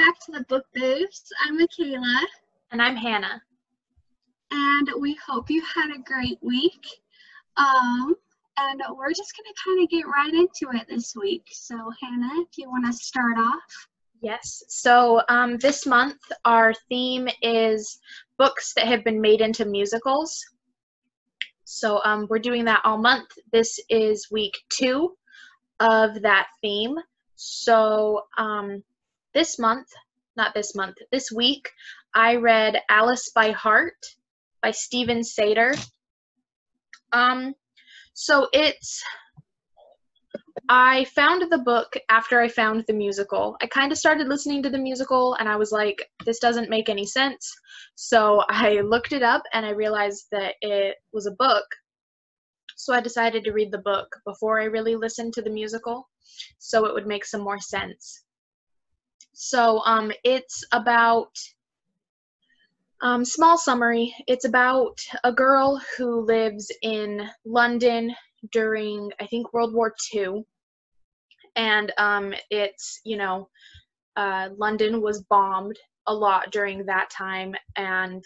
back to the Book Booths. I'm Michaela. And I'm Hannah. And we hope you had a great week. And we're just going to kind of get right into it this week. So, Hannah, if you want to start off. Yes. So this month, our theme is books that have been made into musicals. So we're doing that all month. This is week 2 of that theme. So this week, I read Alice by Heart by Stephen Sater. I found the book after I found the musical. I kind of started listening to the musical and I was like, this doesn't make any sense. So I looked it up and I realized that it was a book. So I decided to read the book before I really listened to the musical, so it would make some more sense. So it's about, small summary, it's about a girl who lives in London during, I think, World War II. And it's, London was bombed a lot during that time, and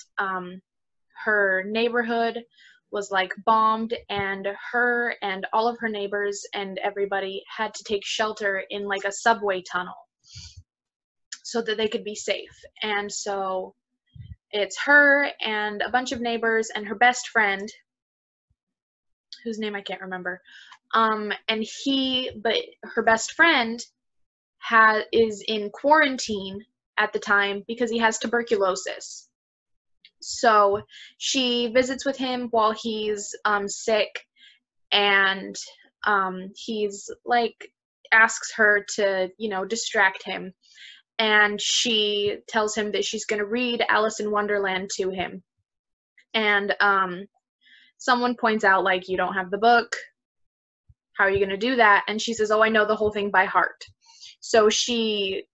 her neighborhood was like bombed, and her and all of her neighbors and everybody had to take shelter in like a subway tunnel so that they could be safe. And so it's her and a bunch of neighbors and her best friend, whose name I can't remember. But her best friend is in quarantine at the time because he has tuberculosis. So she visits with him while he's sick, and he's like asks her to, distract him. And she tells him that she's going to read Alice in Wonderland to him. And someone points out, like, you don't have the book. How are you going to do that? And she says, oh, I know the whole thing by heart. So she,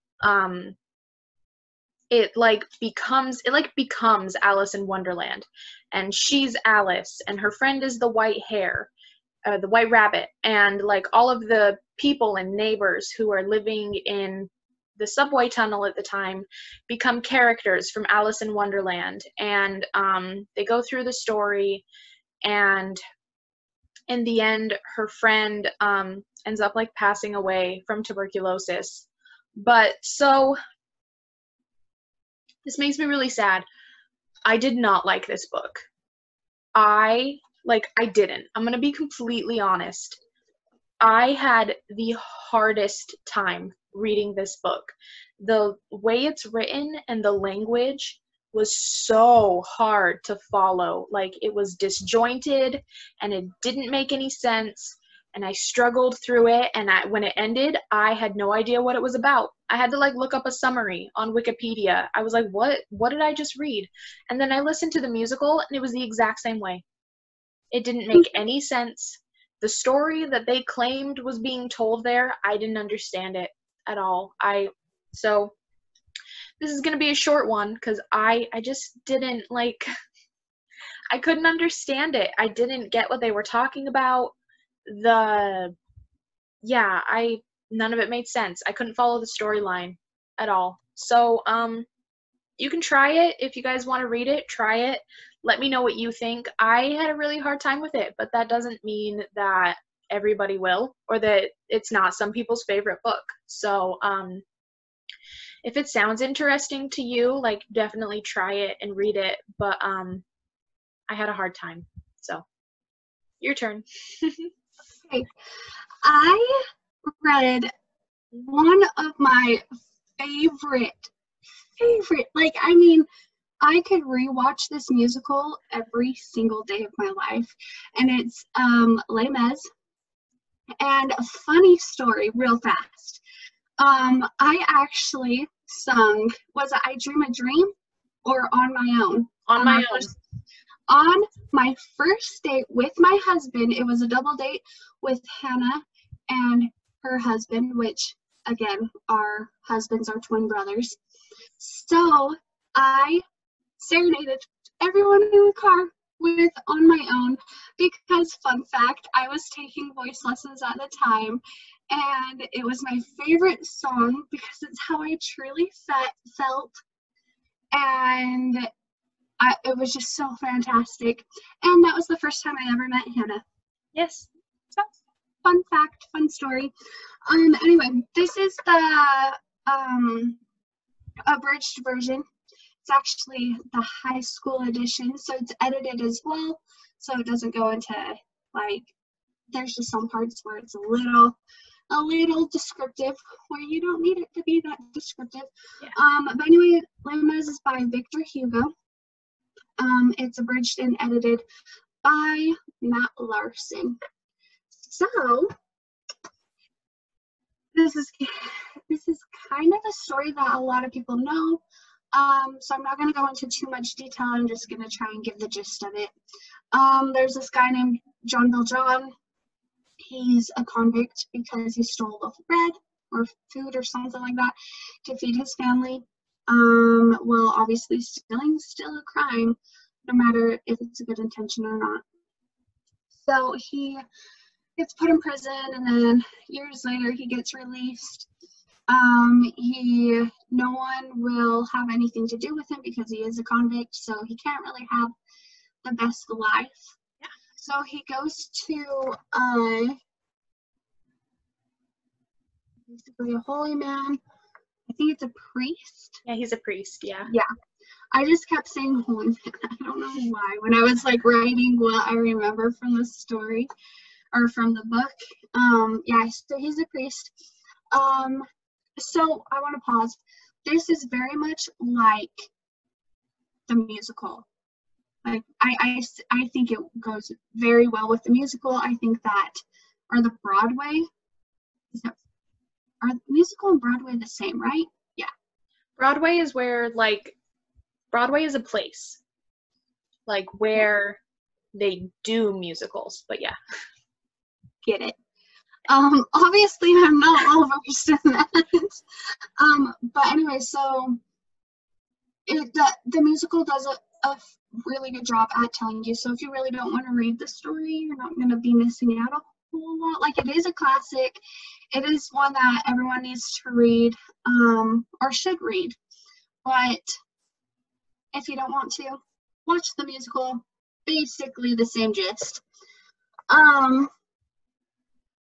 it becomes Alice in Wonderland. And she's Alice, and her friend is the white rabbit. And like all of the people and neighbors who are living in the subway tunnel at the time become characters from Alice in Wonderland. And they go through the story, and in the end, her friend ends up like passing away from tuberculosis. But so this makes me really sad. I did not like this book. I didn't. I'm going to be completely honest. I had the hardest time reading this book. The way it's written and the language was so hard to follow. Like, it was disjointed and it didn't make any sense, and I struggled through it, and when it ended, I had no idea what it was about. I had to like look up a summary on Wikipedia. I was like, what did I just read? And then I listened to the musical, and it was the exact same way. It didn't make any sense. The story that they claimed was being told there, I didn't understand it at all. So this is going to be a short one because I just didn't I couldn't understand it. I didn't get what they were talking about. None of it made sense. I couldn't follow the storyline at all. So, you can try it. If you guys want to read it, try it. Let me know what you think. I had a really hard time with it, but that doesn't mean that everybody will, or that it's not some people's favorite book. So, if it sounds interesting to you, like, definitely try it and read it, but I had a hard time. So, your turn. Okay. I read one of my favorite, I could rewatch this musical every single day of my life, and it's Les Mis. And a funny story, real fast. I actually sung, was it I Dream a Dream or On My Own? On My Own. On my first date with my husband, it was a double date with Hannah and her husband, which, again, our husbands are twin brothers. So I serenaded everyone in the car with on my own because, fun fact, I was taking voice lessons at the time, and it was my favorite song because it's how I truly felt, and it was just so fantastic. And that was the first time I ever met Hannah. Yes. So, fun fact, fun story. Anyway, this is the abridged version. It's actually the high school edition, so it's edited as well, so it doesn't go into, like, there's just some parts where it's a little descriptive, where you don't need it to be that descriptive. Yeah. But anyway, Les Mis is by Victor Hugo. It's abridged and edited by Matt Larson. So this is kind of a story that a lot of people know. So I'm not going to go into too much detail. I'm just going to try and give the gist of it. There's this guy named John Valjean. He's a convict because he stole a loaf of bread or food or something like that to feed his family. Well, obviously stealing's still a crime, no matter if it's a good intention or not. So he gets put in prison, and then years later he gets released. No one will have anything to do with him because he is a convict, so he can't really have the best life. Yeah. So he goes to basically a holy man. I think it's a priest. Yeah, he's a priest, yeah. Yeah. I just kept saying holy man. I don't know why. When I was like writing what I remember from the story or from the book. Yeah, so he's a priest. So I want to pause. This is very much like the musical. Like I think it goes very well with the musical. I think that, or the Broadway, are musical and Broadway the same, right? Yeah. Broadway is where, like, Broadway is a place, like, where they do musicals, but yeah. Get it. Obviously I'm not well versed in that. But anyway, so the musical does a really good job at telling you. So if you really don't want to read the story, you're not going to be missing out a whole lot. Like, it is a classic. It is one that everyone needs to read, or should read. But if you don't want to, watch the musical. Basically the same gist.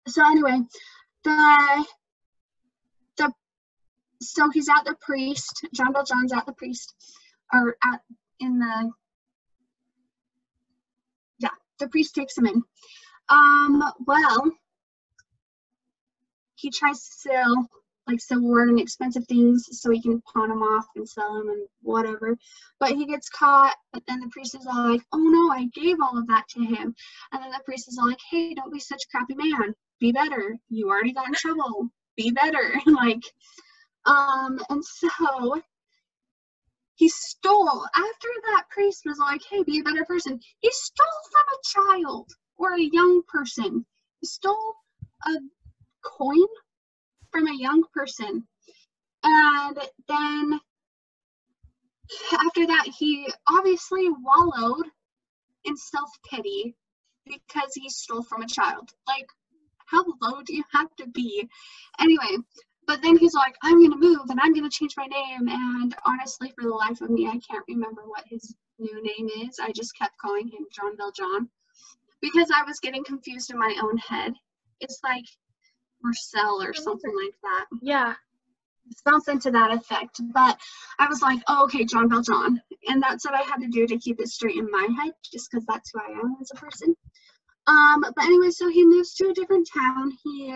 So anyway, so he's at the priest. John Valjean's at the priest, or the priest takes him in. Well, he tries to sell like silverware and expensive things so he can pawn them off and sell them and whatever. But he gets caught, but then the priest is all like, oh no, I gave all of that to him. And then the priest is all like, hey, don't be such a crappy man. Be better. You already got in trouble. Be better. Like, and so he stole, after that priest was like, hey, be a better person, he stole from a child or a young person. He stole a coin from a young person. And then after that, he obviously wallowed in self-pity because he stole from a child. Like, how low do you have to be? Anyway, but then he's like, I'm going to move and I'm going to change my name. And honestly, for the life of me, I can't remember what his new name is. I just kept calling him John Valjean because I was getting confused in my own head. It's like Marcel or something like that. Yeah. Something to that effect. But I was like, oh, okay, John Valjean. And that's what I had to do to keep it straight in my head, just because that's who I am as a person. But anyway, so he moves to a different town. He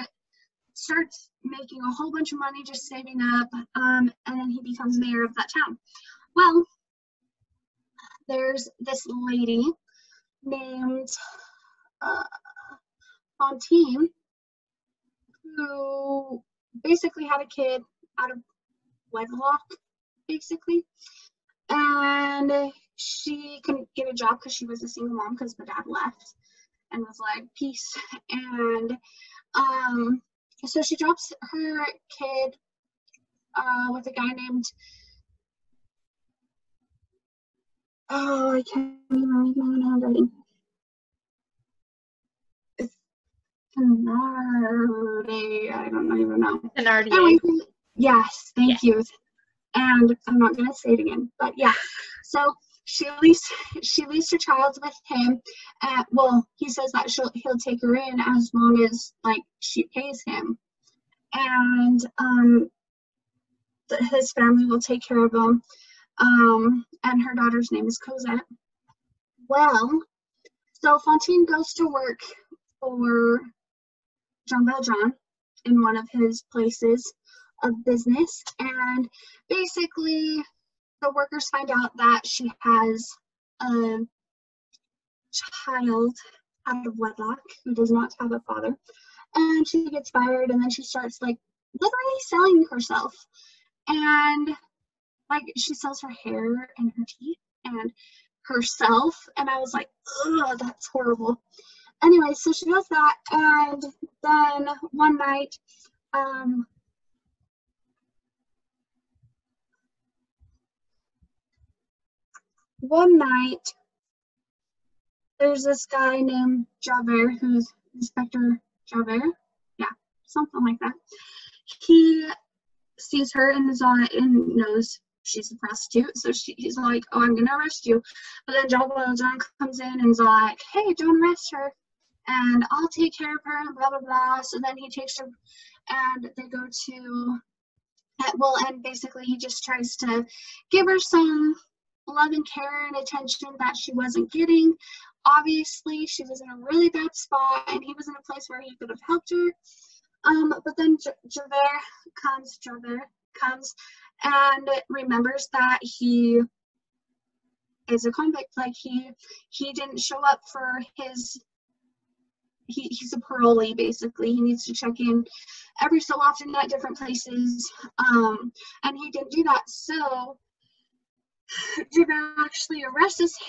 starts making a whole bunch of money, just saving up, and then he becomes mayor of that town. Well, there's this lady named Fantine who basically had a kid out of wedlock, basically. And she couldn't get a job because she was a single mom because the dad left and was like, peace. And so she drops her kid with a guy named Oh, I can't even read my own handwriting. It's Thenardier. I don't even know. Thenardier. Anyway, yes, thank Yeah. you. And I'm not gonna say it again, but yeah. So she leaves her child with him. Well, he says that he'll take her in as long as like she pays him, and his family will take care of him. And her daughter's name is Cosette. Well, so Fantine goes to work for Jean Valjean in one of his places of business, and basically the workers find out that she has a child out of wedlock who does not have a father, and she gets fired, and then she starts like literally selling herself, and like she sells her hair and her teeth and herself, and I was like, ugh, that's horrible. Anyway, so she does that, and then um one night there's this guy named Javert, who's Inspector Javert, yeah, something like that. He sees her and knows she's a prostitute, so he's like, oh, I'm gonna arrest you. But then Jean Valjean comes in and is like, hey, don't arrest her, and I'll take care of her, and blah blah blah. So then he takes her, and they go to, well, and basically he just tries to give her some love and care and attention that she wasn't getting. Obviously, she was in a really bad spot, and he was in a place where he could have helped her. But then Javert comes and remembers that he is a convict. Like he didn't show up for his. He's a parolee, basically. He needs to check in every so often at different places, and he didn't do that. So Javert actually arrests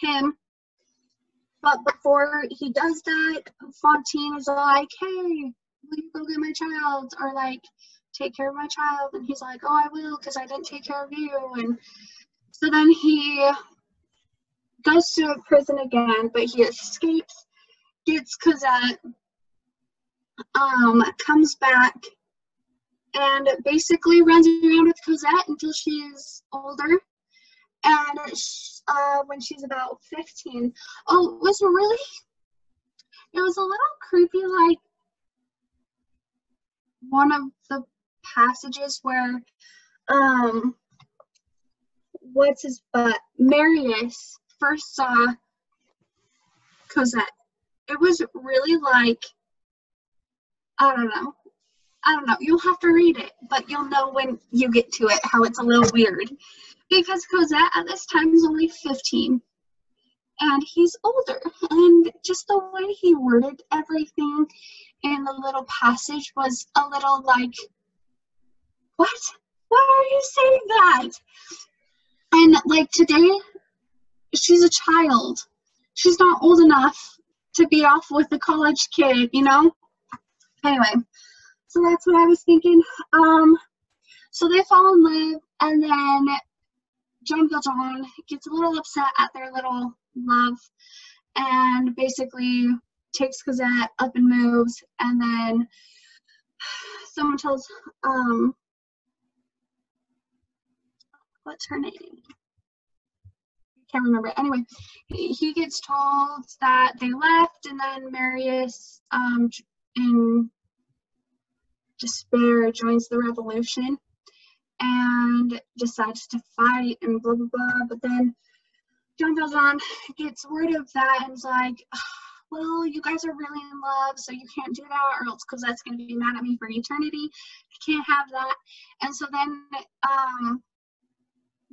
him. But before he does that, Fantine is like, hey, will you go get my child? Or like, take care of my child. And he's like, oh, I will, because I didn't take care of you. And so then he goes to a prison again, but he escapes, gets Cosette, comes back, and basically runs around with Cosette until she's older. And when she's about 15, oh, it was a little creepy, like one of the passages where what's his butt, Marius first saw Cosette. It was really like, I don't know. You'll have to read it, but you'll know when you get to it how it's a little weird, because Cosette at this time is only 15 and he's older, and just the way he worded everything in the little passage was a little like, what? Why are you saying that? And like today, she's a child. She's not old enough to be off with a college kid, you know? Anyway, so that's what I was thinking. So they fall in love, and then Jean Valjean gets a little upset at their little love, and basically takes Cosette up and moves, and then someone tells, what's her name? I can't remember. Anyway, he gets told that they left, and then Marius, in despair, joins the revolution and decides to fight and blah blah blah. But then Jean Valjean gets word of that and is like, well, you guys are really in love, so you can't do that, or else Cosette's going to be mad at me for eternity. You can't have that. And so then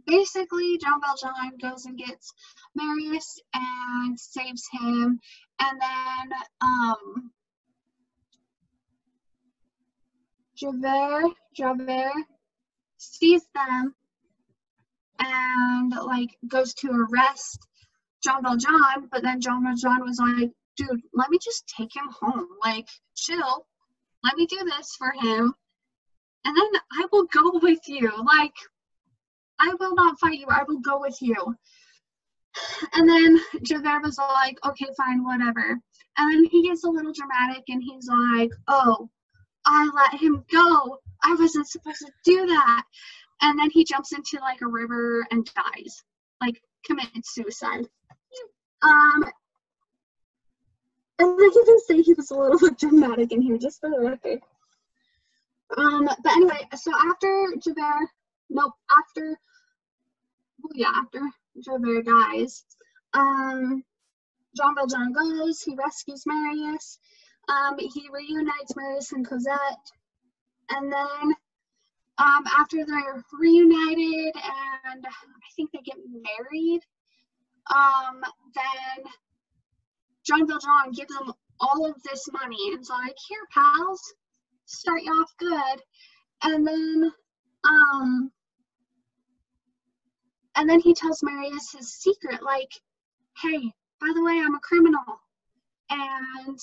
basically Jean Valjean goes and gets Marius and saves him, and then Javert sees them and like goes to arrest Jean Valjean, but then Jean Valjean was like, dude, let me just take him home, like chill, let me do this for him, and then I will go with you. Like, I will not fight you. I will go with you. And then Javert was like, okay, fine, whatever. And then he gets a little dramatic and he's like, oh, I let him go. I wasn't supposed to do that. And then he jumps into like a river and dies, like committed suicide. And I can say he was a little bit dramatic in here, just for the record. But anyway, so after Javert dies, Jean Valjean goes, he rescues Marius, he reunites Marius and Cosette, and then after they're reunited and I think they get married, then Jean Valjean gives them all of this money and it's like, here pals, start you off good. And then he tells Marius his secret, like, hey, by the way, I'm a criminal and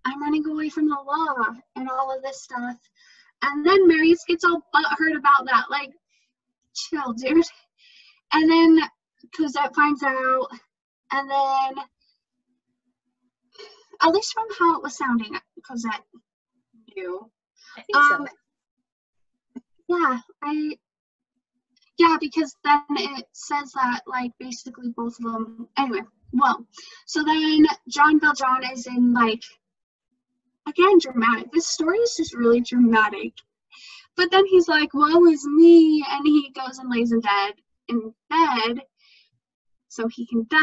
I'm running away from the law and all of this stuff. And then Marius gets all butthurt about that, like, chill, dude. And then Cosette finds out, and then, at least from how it was sounding, Cosette knew. I think so. Yeah, because then it says that, like, basically both of them, anyway, well, so then Jean Valjean is in, like, again, dramatic. This story is just really dramatic. But then he's like, woe is me, and he goes and lays in bed so he can die.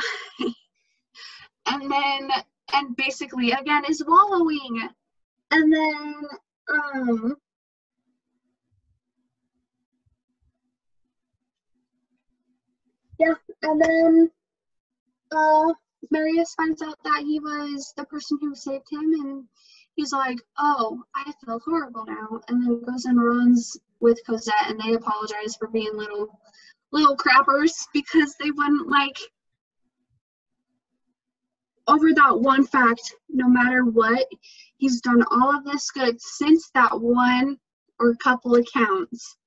And basically, again, is wallowing. And then, Marius finds out that he was the person who saved him, and he's like, oh, I feel horrible now, and then goes and runs with Cosette, and they apologize for being little crappers because they wouldn't, like, over that one fact, no matter what, he's done all of this good since that one or couple accounts.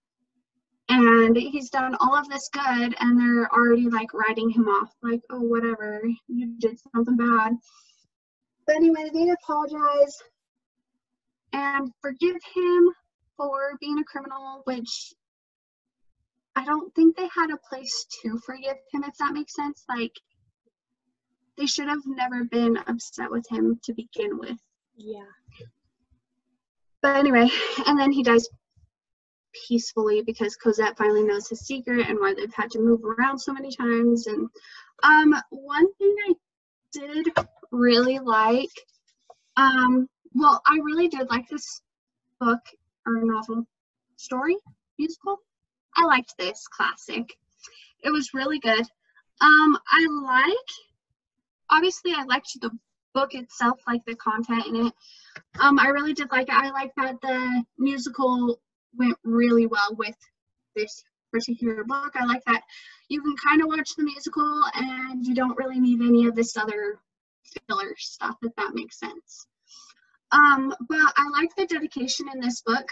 And he's done all of this good, and they're already, like, writing him off, like, oh, whatever, you did something bad. But anyway, they apologize and forgive him for being a criminal, which I don't think they had a place to forgive him, if that makes sense. Like, they should have never been upset with him to begin with. Yeah. But anyway, and then he dies peacefully because Cosette finally knows his secret and why they've had to move around so many times. And one thing I did really like, well, I really did like this book or novel, story, musical. I liked this classic. It was really good. Obviously I liked the book itself, like the content in it. I really did like it. I like that the musical went really well with this particular book. I like that you can kind of watch the musical and you don't really need any of this other filler stuff, if that makes sense. But I like the dedication in this book,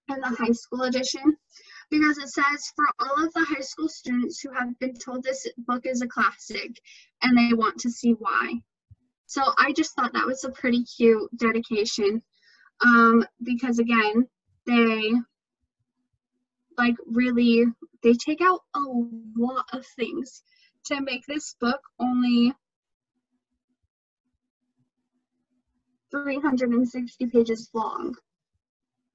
in the high school edition, because it says, for all of the high school students who have been told this book is a classic and they want to see why. So I just thought that was a pretty cute dedication, because again, they take out a lot of things to make this book only 360 pages long.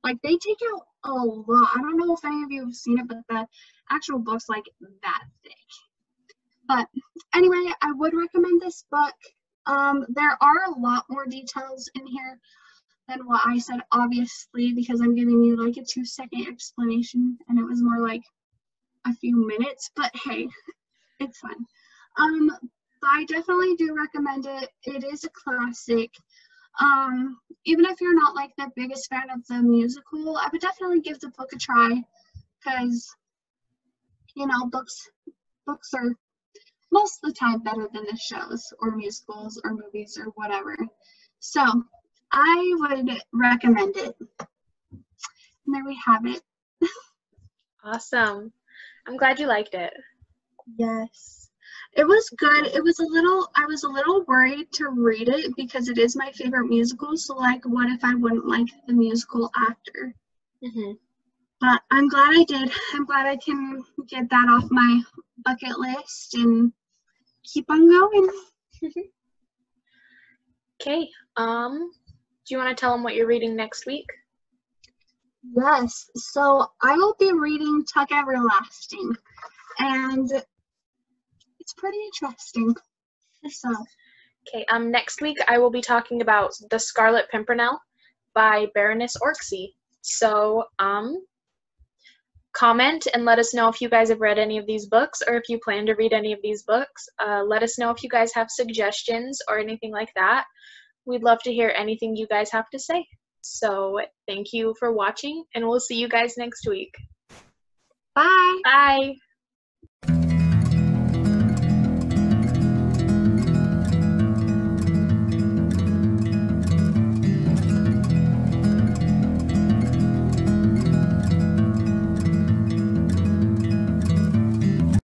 Like, they take out a lot. I don't know if any of you have seen it, but the actual book's like that thick. But anyway, I would recommend this book. There are a lot more details in here than what I said, obviously, because I'm giving you like a 2-second explanation, and it was more like a few minutes, but hey, it's fun. But I definitely do recommend it. It is a classic. Even if you're not like the biggest fan of the musical, I would definitely give the book a try, because, you know, books are most of the time better than the shows or musicals or movies or whatever. So I would recommend it. And there we have it. Awesome. I'm glad you liked it. Yes. It was good. I was a little worried to read it because it is my favorite musical. So, like, what if I wouldn't like the musical actor? Mm-hmm. But I'm glad I did. I'm glad I can get that off my bucket list and keep on going. Okay. Do you want to tell them what you're reading next week? Yes. So I will be reading Tuck Everlasting, and it's pretty interesting. So. Okay. Next week I will be talking about The Scarlet Pimpernel by Baroness Orczy. So, comment and let us know if you guys have read any of these books or if you plan to read any of these books. Let us know if you guys have suggestions or anything like that. We'd love to hear anything you guys have to say. So thank you for watching, and we'll see you guys next week. Bye. Bye.